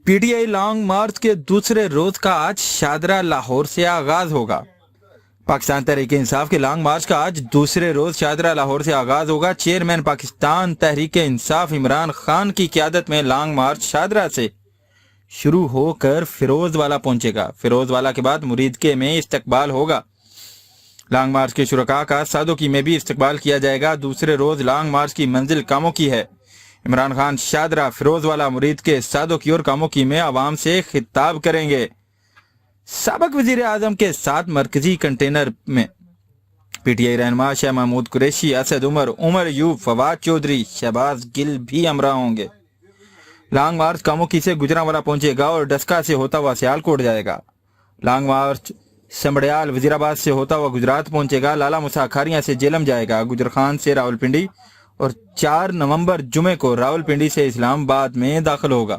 P T I long march کے دوسرے روز کا آج شاہدرہ لاہور سے آغاز ہوگا۔ پاکستان تحریک انصاف کے لانگ مارچ کا آج دوسرے روز شاہدرہ لاہور سے آغاز ہوگا۔ چیئرمین پاکستان تحریک انصاف عمران خان کی قیادت میں لانگ مارچ شاہدرہ سے شروع ہو کر فیروز والا پہنچے گا۔ فیروز والا کے بعد مریدکے میں استقبال ہوگا۔ لانگ مارچ کے شرکاء کا سادوکی میں بھی استقبال کیا جائے گا۔ دوسرے روز لانگ مارچ کی منزل کاموکی ہے۔ عمران خان شاہدرہ، فیروز والا، مریدکے، سادوکی اور کاموکی میں عوام سے خطاب کریں گے۔ سابق وزیر اعظم کے ساتھ مرکزی کنٹینر میں پی ٹی آئی رہنما شاہ محمود قریشی، اسد عمر، عمر ایوب، فواد چودھری، شہباز گل بھی ہمراہ ہوں گے۔ لانگ مارچ کاموکی سے گجرانوالہ پہنچے گا اور ڈسکا سے ہوتا ہوا سیالکوٹ جائے گا۔ لانگ مارچ سمبڑیال وزیر آباد سے ہوتا ہوا گجرات پہنچے گا۔ لالا موسیٰ کھاریاں سے جیلم جائے گا۔ گجرخان سے راولپنڈی اور 4 نومبر جمعے کو راولپنڈی سے اسلام آباد میں داخل ہوگا۔